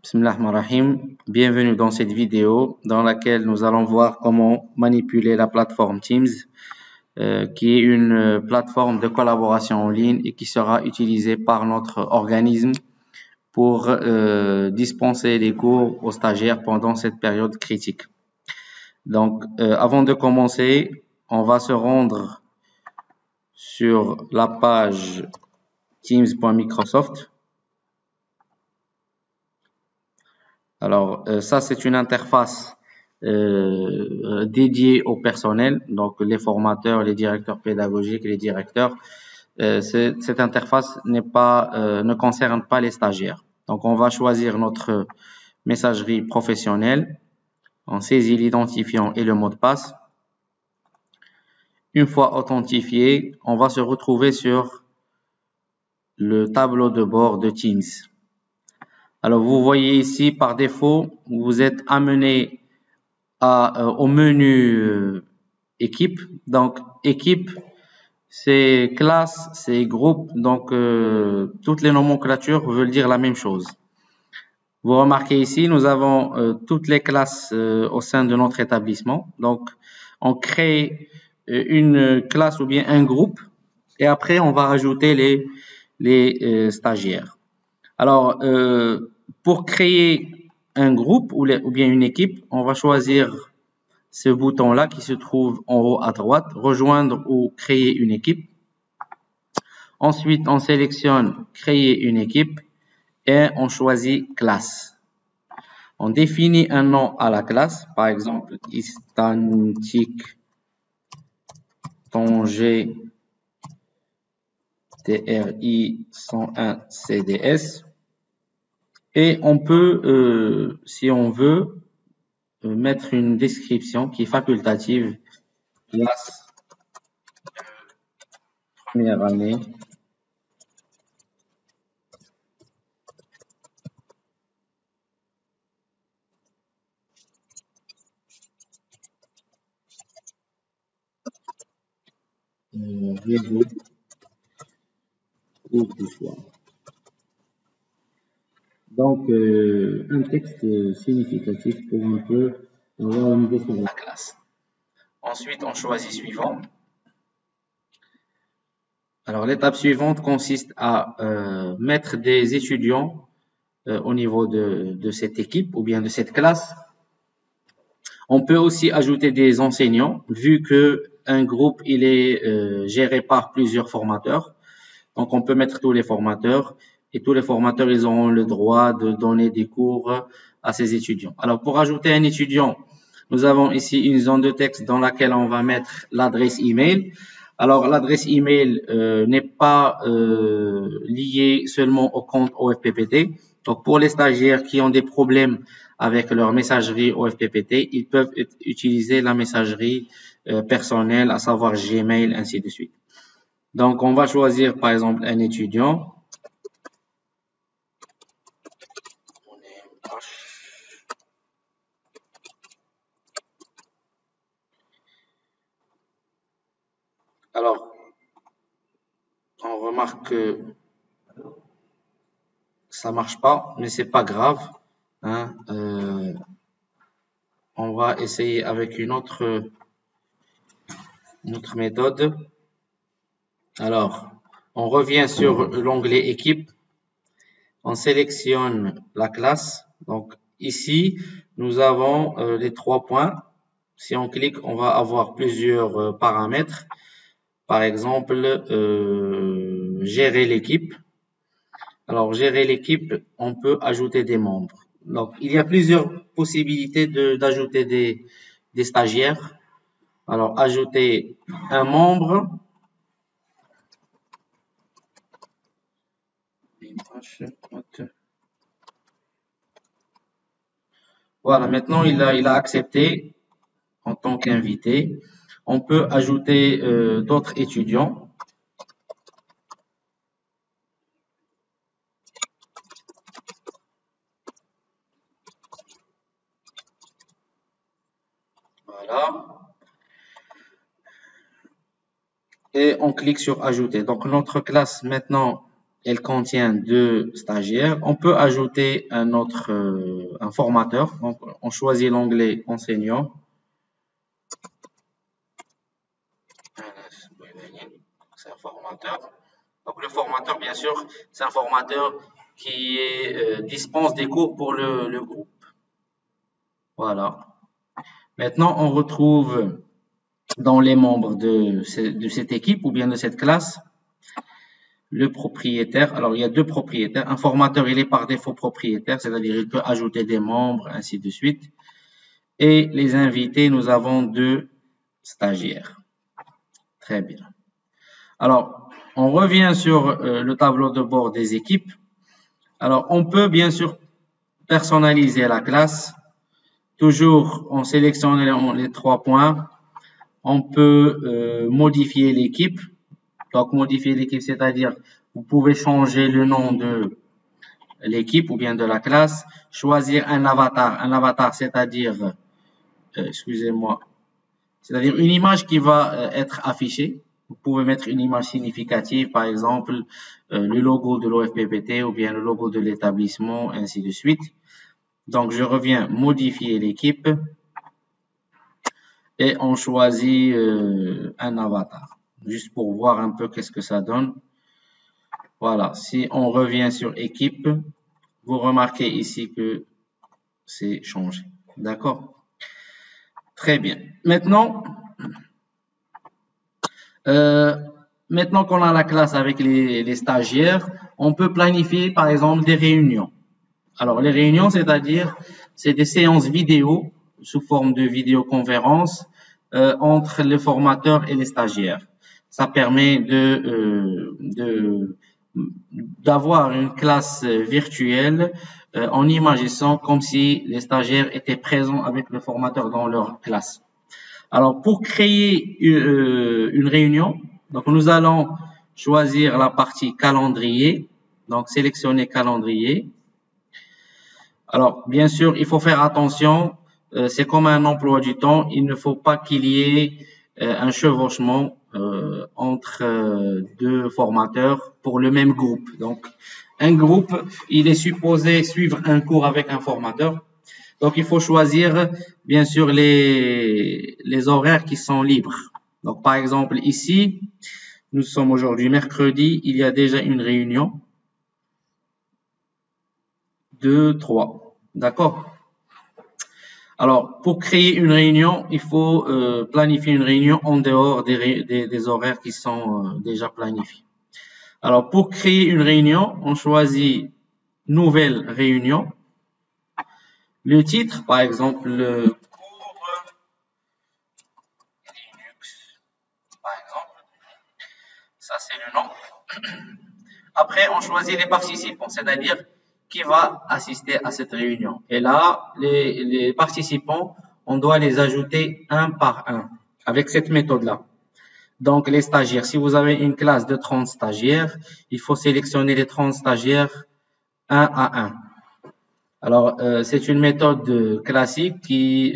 Bismillahirrahmanirrahim. Bienvenue dans cette vidéo dans laquelle nous allons voir comment manipuler la plateforme Teams, qui est une plateforme de collaboration en ligne et qui sera utilisée par notre organisme pour dispenser les cours aux stagiaires pendant cette période critique. Donc, avant de commencer, on va se rendre sur la page teams.microsoft. Alors, ça, c'est une interface dédiée au personnel, donc les formateurs, les directeurs pédagogiques, les directeurs. Cette interface ne concerne pas les stagiaires. Donc, on va choisir notre messagerie professionnelle. On saisit l'identifiant et le mot de passe. Une fois authentifié, on va se retrouver sur le tableau de bord de Teams. Alors, vous voyez ici, par défaut, vous êtes amené au menu équipe. Donc, équipe, c'est classe, c'est groupe. Donc, toutes les nomenclatures veulent dire la même chose. Vous remarquez ici, nous avons toutes les classes au sein de notre établissement. Donc, on crée une classe ou bien un groupe et après, on va rajouter les stagiaires. Alors, pour créer un groupe ou bien une équipe, on va choisir ce bouton-là qui se trouve en haut à droite, rejoindre ou créer une équipe. Ensuite, on sélectionne créer une équipe et on choisit classe. On définit un nom à la classe, par exemple, Istantic Tanger TRI 101 CDS. Et on peut, si on veut, mettre une description qui est facultative. Classe première année. Réseau cours du soir. Donc, un texte significatif pour un peu avoir une idée sur la classe. Ensuite, on choisit suivant. Alors, l'étape suivante consiste à mettre des étudiants au niveau de cette équipe ou bien de cette classe. On peut aussi ajouter des enseignants, vu que un groupe il est géré par plusieurs formateurs. Donc, on peut mettre tous les formateurs et tous les formateurs, ils auront le droit de donner des cours à ces étudiants. Alors, pour ajouter un étudiant, nous avons ici une zone de texte dans laquelle on va mettre l'adresse email. Alors, l'adresse email n'est pas liée seulement au compte OFPPT. Donc, pour les stagiaires qui ont des problèmes avec leur messagerie OFPPT, ils peuvent utiliser la messagerie personnelle, à savoir Gmail, ainsi de suite. Donc, on va choisir, par exemple, un étudiant. Alors, on remarque que ça marche pas, mais c'est pas grave. Hein. On va essayer avec une autre méthode. Alors, on revient sur l'onglet équipe. On sélectionne la classe. Donc, ici, nous avons les 3 points. Si on clique, on va avoir plusieurs paramètres. Par exemple, gérer l'équipe. Alors, gérer l'équipe, on peut ajouter des membres. Donc, il y a plusieurs possibilités d'ajouter des stagiaires. Alors, ajouter un membre. Voilà, maintenant, il a accepté en tant qu'invité. On peut ajouter d'autres étudiants. Voilà. Et on clique sur ajouter. Donc, notre classe maintenant elle contient 2 stagiaires. On peut ajouter un autre un formateur. Donc, on choisit l'onglet enseignant. C'est un formateur. Donc, le formateur, bien sûr, c'est un formateur qui dispense des cours pour le groupe. Voilà. Maintenant, on retrouve dans les membres de cette équipe ou bien de cette classe le propriétaire. Alors, il y a 2 propriétaires. Un formateur, il est par défaut propriétaire, c'est-à-dire il peut ajouter des membres, ainsi de suite. Et les invités, nous avons 2 stagiaires. Très bien. Alors, on revient sur le tableau de bord des équipes. Alors, on peut bien sûr personnaliser la classe. Toujours en sélectionnant les 3 points. On peut modifier l'équipe. Donc, modifier l'équipe, c'est-à-dire vous pouvez changer le nom de l'équipe ou bien de la classe. Choisir un avatar. Un avatar, c'est-à-dire, excusez-moi, c'est-à-dire une image qui va être affichée. Vous pouvez mettre une image significative, par exemple, le logo de l'OFPPT ou bien le logo de l'établissement, ainsi de suite. Donc, je reviens modifier l'équipe et on choisit un avatar, juste pour voir un peu qu'est-ce que ça donne. Voilà, si on revient sur équipe, vous remarquez ici que c'est changé. D'accord? Très bien. Maintenant, qu'on a la classe avec les stagiaires, on peut planifier par exemple des réunions. Alors les réunions, c'est des séances vidéo sous forme de vidéoconférence entre le formateur et les stagiaires. Ça permet d'avoir une classe virtuelle en imaginant comme si les stagiaires étaient présents avec le formateur dans leur classe. Alors, pour créer une réunion, donc nous allons choisir la partie calendrier. Donc, sélectionner calendrier. Alors, bien sûr, il faut faire attention. C'est comme un emploi du temps. Il ne faut pas qu'il y ait un chevauchement entre 2 formateurs pour le même groupe. Donc, un groupe, il est supposé suivre un cours avec un formateur. Donc, il faut choisir, bien sûr, les horaires qui sont libres. Donc, par exemple, ici, nous sommes aujourd'hui mercredi, il y a déjà une réunion. 2, 3. D'accord? Alors, pour créer une réunion, il faut planifier une réunion en dehors des horaires qui sont déjà planifiés. Alors, pour créer une réunion, on choisit Nouvelle réunion. Le titre, par exemple, cours Linux, par exemple. Ça, c'est le nom. Après, on choisit les participants, c'est-à-dire qui va assister à cette réunion. Et là, les participants, on doit les ajouter un par un avec cette méthode-là. Donc, les stagiaires, si vous avez une classe de 30 stagiaires, il faut sélectionner les 30 stagiaires un à un. Alors, c'est une méthode classique qui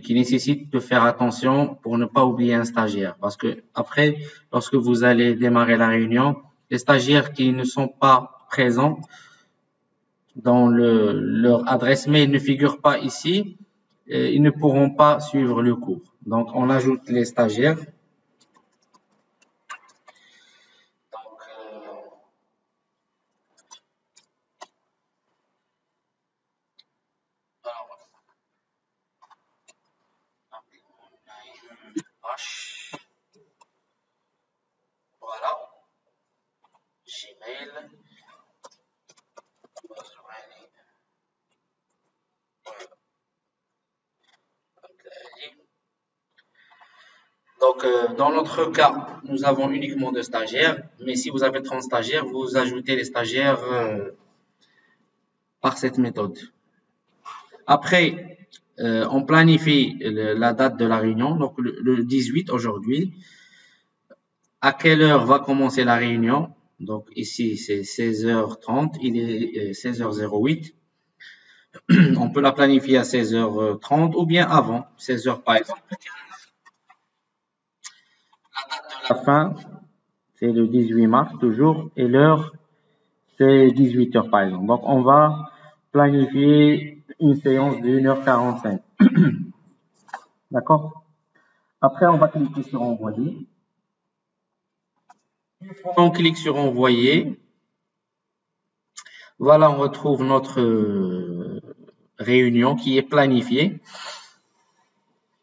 nécessite de faire attention pour ne pas oublier un stagiaire. Parce que après, lorsque vous allez démarrer la réunion, les stagiaires qui ne sont pas présents dans leur adresse mail ne figure pas ici, ils ne pourront pas suivre le cours. Donc, on ajoute les stagiaires. Voilà. Gmail. Donc, dans notre cas, nous avons uniquement 2 stagiaires, mais si vous avez 30 stagiaires, vous ajoutez les stagiaires par cette méthode. Après, on planifie la date de la réunion, donc le 18 aujourd'hui. À quelle heure va commencer la réunion? Donc ici, c'est 16h30, il est 16h08. On peut la planifier à 16h30 ou bien avant, 16h par exemple. La date de la fin, c'est le 18 mars toujours, et l'heure, c'est 18 h par exemple. Donc, on va planifier une séance de 1h45. D'accord? Après, on va cliquer sur envoyer. On clique sur envoyer. Voilà, on retrouve notre réunion qui est planifiée.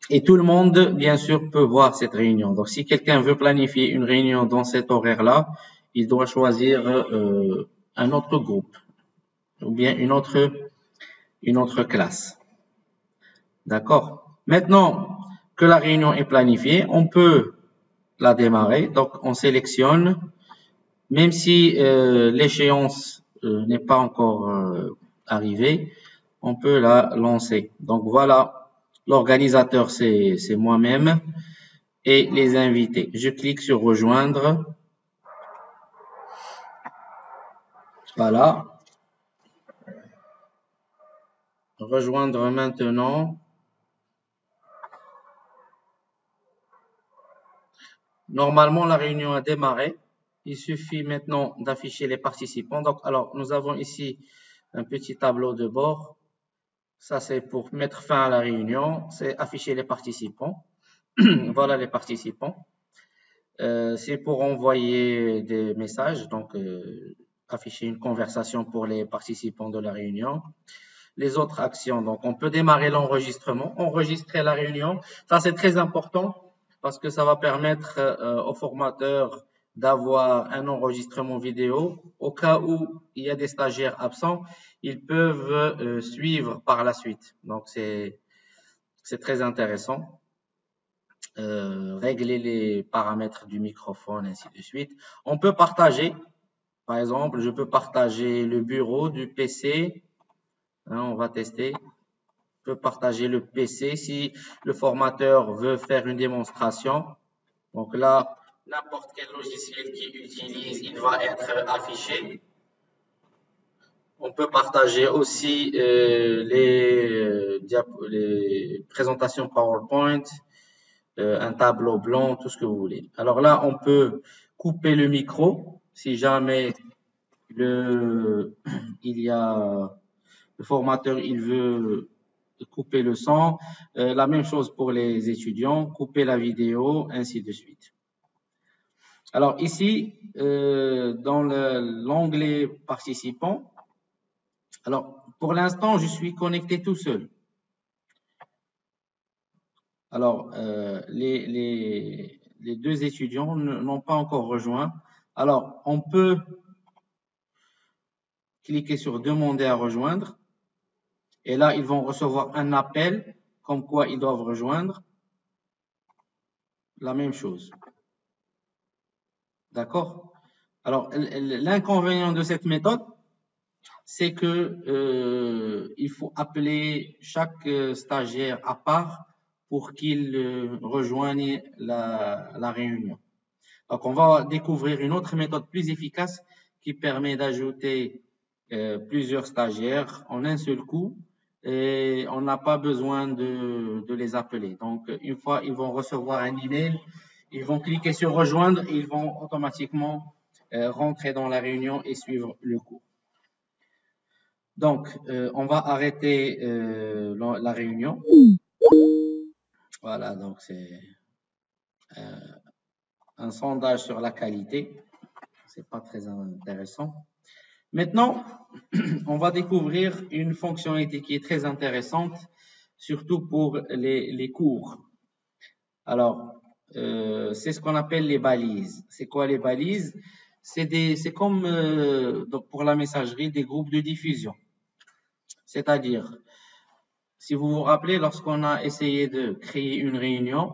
Et tout le monde, bien sûr, peut voir cette réunion. Donc, si quelqu'un veut planifier une réunion dans cet horaire-là, il doit choisir un autre groupe ou bien une autre classe. D'accord? Maintenant que la réunion est planifiée, on peut la démarrer. Donc, on sélectionne, même si l'échéance n'est pas encore arrivée, on peut la lancer. Donc, voilà, l'organisateur, c'est moi-même et les invités. Je clique sur rejoindre. Voilà. Rejoindre maintenant. Normalement, la réunion a démarré. Il suffit maintenant d'afficher les participants. Donc, alors, nous avons ici un petit tableau de bord. Ça, c'est pour mettre fin à la réunion. C'est afficher les participants. Voilà les participants. C'est pour envoyer des messages. Donc, afficher une conversation pour les participants de la réunion. Les autres actions. Donc, on peut démarrer l'enregistrement, enregistrer la réunion. Ça, c'est très important parce que ça va permettre aux formateurs d'avoir un enregistrement vidéo. Au cas où il y a des stagiaires absents, ils peuvent suivre par la suite. Donc, c'est très intéressant. Régler les paramètres du microphone, ainsi de suite. On peut partager. Par exemple, je peux partager le bureau du PC. On va tester. Je peux partager le PC si le formateur veut faire une démonstration. Donc là, n'importe quel logiciel qu'il utilise, il va être affiché. On peut partager aussi les présentations PowerPoint, un tableau blanc, tout ce que vous voulez. Alors là, on peut couper le micro si jamais le formateur il veut couper le son. La même chose pour les étudiants, couper la vidéo, ainsi de suite. Alors ici, dans l'onglet participants, alors pour l'instant, je suis connecté tout seul. Alors, les deux étudiants n'ont pas encore rejoint. Alors, on peut cliquer sur demander à rejoindre. Et là, ils vont recevoir un appel comme quoi ils doivent rejoindre. La même chose. D'accord? Alors, l'inconvénient de cette méthode, c'est que il faut appeler chaque stagiaire à part pour qu'il rejoigne la réunion. Donc, on va découvrir une autre méthode plus efficace qui permet d'ajouter plusieurs stagiaires en un seul coup et on n'a pas besoin de les appeler. Donc, une fois ils vont recevoir un email, ils vont cliquer sur rejoindre et ils vont automatiquement rentrer dans la réunion et suivre le cours. Donc, on va arrêter la réunion. Voilà, donc c'est un sondage sur la qualité. C'est pas très intéressant. Maintenant, on va découvrir une fonctionnalité qui est très intéressante, surtout pour les cours. Alors, c'est ce qu'on appelle les balises. C'est quoi les balises? C'est comme donc pour la messagerie des groupes de diffusion. C'est-à-dire, si vous vous rappelez, lorsqu'on a essayé de créer une réunion,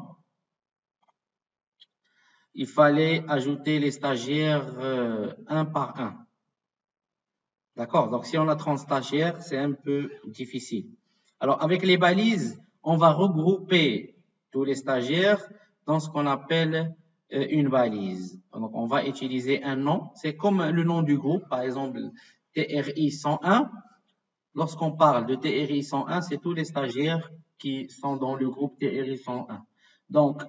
il fallait ajouter les stagiaires un par un. D'accord? Donc, si on a 30 stagiaires, c'est un peu difficile. Alors, avec les balises, on va regrouper tous les stagiaires dans ce qu'on appelle une balise. Donc, on va utiliser un nom. C'est comme le nom du groupe, par exemple, TRI 101. Lorsqu'on parle de TRI 101, c'est tous les stagiaires qui sont dans le groupe TRI 101. Donc,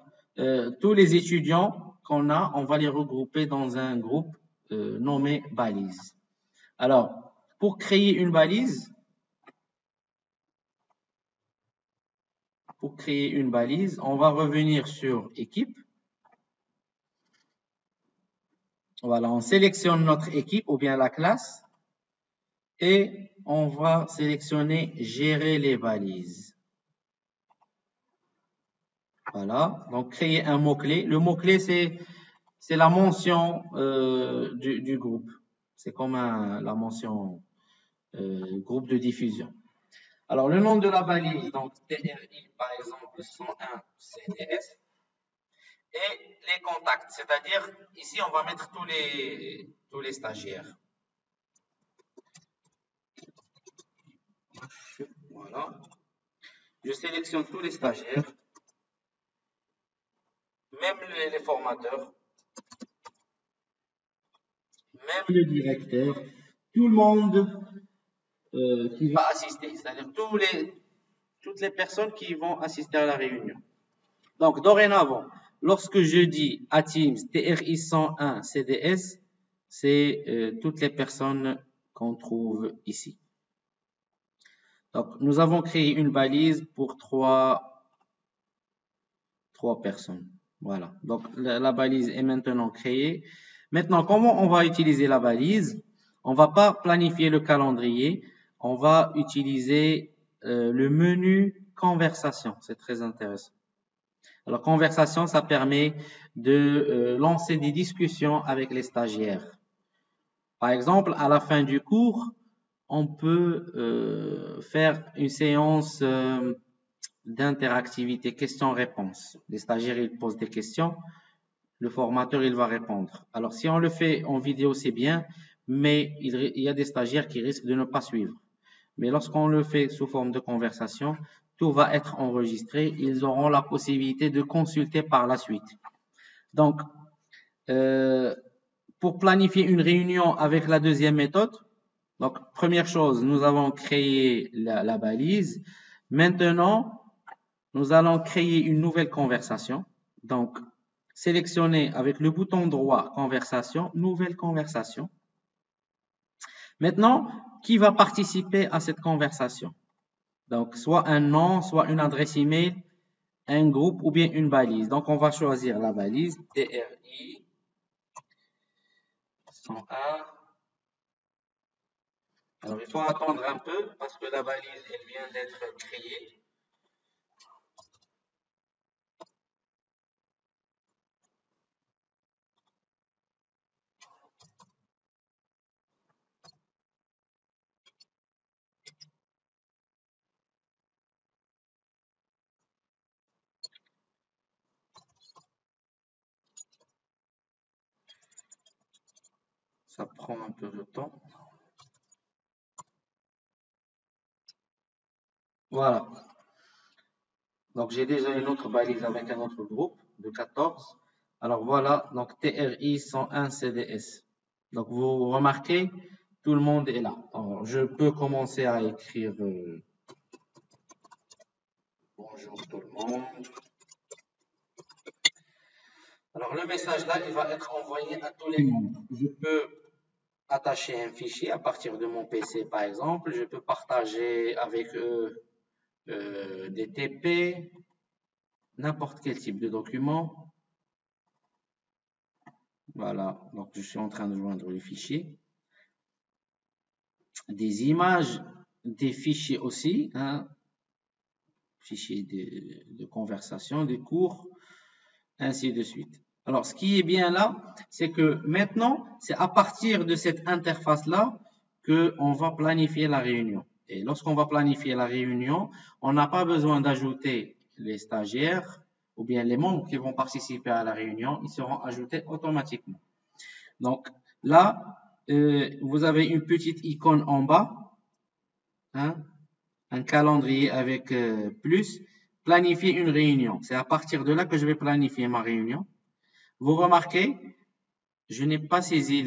tous les étudiants qu'on a, on va les regrouper dans un groupe nommé balise. Alors, pour créer une balise, on va revenir sur équipe. Voilà, on sélectionne notre équipe ou bien la classe et on va sélectionner gérer les balises. Voilà, donc créer un mot-clé. Le mot-clé, c'est la mention du groupe. C'est comme la mention groupe de diffusion. Alors, le nom de la balise, donc TRI, par exemple, 101 CDS. Et les contacts, c'est-à-dire, ici, on va mettre tous les stagiaires. Voilà. Je sélectionne tous les stagiaires, même les formateurs, même le directeur, tout le monde qui va assister, c'est-à-dire toutes les personnes qui vont assister à la réunion. Donc, dorénavant, lorsque je dis à Teams TRI 101 CDS, c'est toutes les personnes qu'on trouve ici. Donc, nous avons créé une balise pour trois personnes. Voilà. Donc, la balise est maintenant créée. Maintenant, comment on va utiliser la balise? On va pas planifier le calendrier. On va utiliser le menu conversation. C'est très intéressant. Alors, conversation, ça permet de lancer des discussions avec les stagiaires. Par exemple, à la fin du cours, on peut faire une séance d'interactivité, questions-réponses. Les stagiaires, ils posent des questions, le formateur, il va répondre. Alors, si on le fait en vidéo, c'est bien, mais il y a des stagiaires qui risquent de ne pas suivre. Mais lorsqu'on le fait sous forme de conversation, tout va être enregistré. Ils auront la possibilité de consulter par la suite. Donc, pour planifier une réunion avec la deuxième méthode, donc, première chose, nous avons créé la balise. Maintenant, nous allons créer une nouvelle conversation. Donc, sélectionnez avec le bouton droit conversation, nouvelle conversation. Maintenant, qui va participer à cette conversation? Donc, soit un nom, soit une adresse email, un groupe ou bien une balise. Donc, on va choisir la balise TRI 101. Alors, il faut attendre un peu parce que la balise, elle vient d'être créée. Ça prend un peu de temps. Voilà. Donc, j'ai déjà une autre balise avec un autre groupe de 14. Alors, voilà. Donc, TRI 101 CDS. Donc, vous remarquez, tout le monde est là. Alors, je peux commencer à écrire bonjour tout le monde. Alors, le message là, il va être envoyé à tous les membres. Je peux attacher un fichier à partir de mon PC, par exemple. Je peux partager avec eux des TP, n'importe quel type de document. Voilà, donc je suis en train de joindre le fichier. Des images, des fichiers aussi, hein, fichiers de conversation, des cours, ainsi de suite. Alors, ce qui est bien là, c'est que maintenant, c'est à partir de cette interface-là qu'on va planifier la réunion. Et lorsqu'on va planifier la réunion, on n'a pas besoin d'ajouter les stagiaires ou bien les membres qui vont participer à la réunion, ils seront ajoutés automatiquement. Donc là, vous avez une petite icône en bas, hein, un calendrier avec plus, planifier une réunion. C'est à partir de là que je vais planifier ma réunion. Vous remarquez, je n'ai pas saisi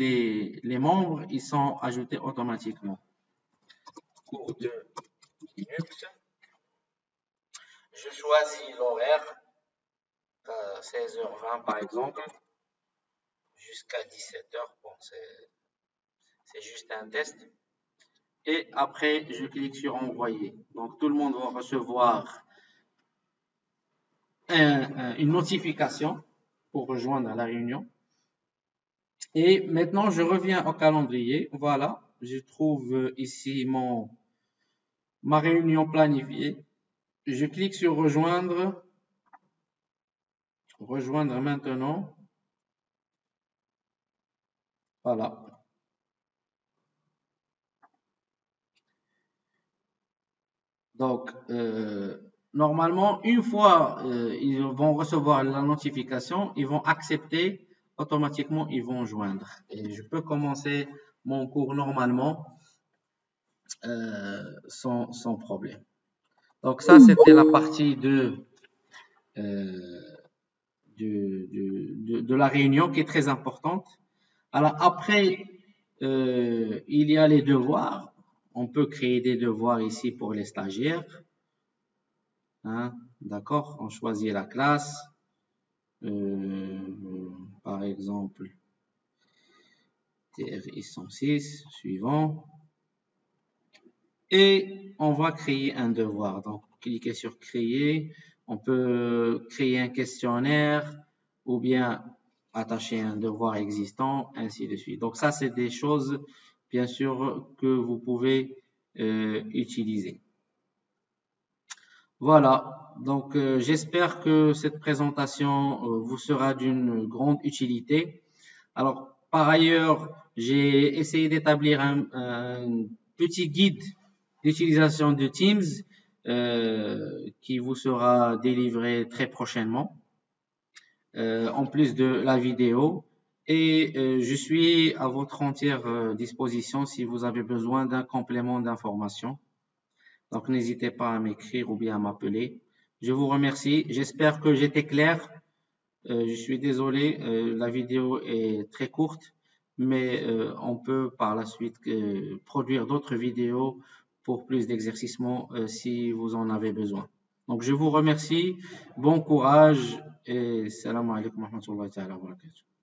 les membres, ils sont ajoutés automatiquement. Cours de Linux. Je choisis l'horaire, 16h20 par exemple. jusqu'à 17 heures. Bon, c'est juste un test. Et après, je clique sur envoyer. Donc, tout le monde va recevoir une notification pour rejoindre la réunion. Et maintenant, je reviens au calendrier. Voilà, je trouve ici ma réunion planifiée. Je clique sur rejoindre. Rejoindre maintenant. Voilà. Donc, normalement, une fois ils vont recevoir la notification, ils vont accepter, automatiquement, ils vont joindre. Et je peux commencer mon cours normalement sans problème. Donc, ça, c'était la partie de la réunion qui est très importante. Alors, après, il y a les devoirs. On peut créer des devoirs ici pour les stagiaires. Hein, d'accord, on choisit la classe, par exemple, TRI 106, suivant, et on va créer un devoir. Donc, cliquez sur créer, on peut créer un questionnaire ou bien attacher un devoir existant, ainsi de suite. Donc, ça, c'est des choses, bien sûr, que vous pouvez utiliser. Voilà, donc j'espère que cette présentation vous sera d'une grande utilité. Alors, par ailleurs, j'ai essayé d'établir un petit guide d'utilisation de Teams qui vous sera délivré très prochainement, en plus de la vidéo. Et je suis à votre entière disposition si vous avez besoin d'un complément d'information. Donc, n'hésitez pas à m'écrire ou bien à m'appeler. Je vous remercie. J'espère que j'étais clair. Je suis désolé, la vidéo est très courte, mais on peut par la suite produire d'autres vidéos pour plus d'exercices si vous en avez besoin. Donc, je vous remercie. Bon courage et salam alaikum wa rahmatullahi wa barakatuh.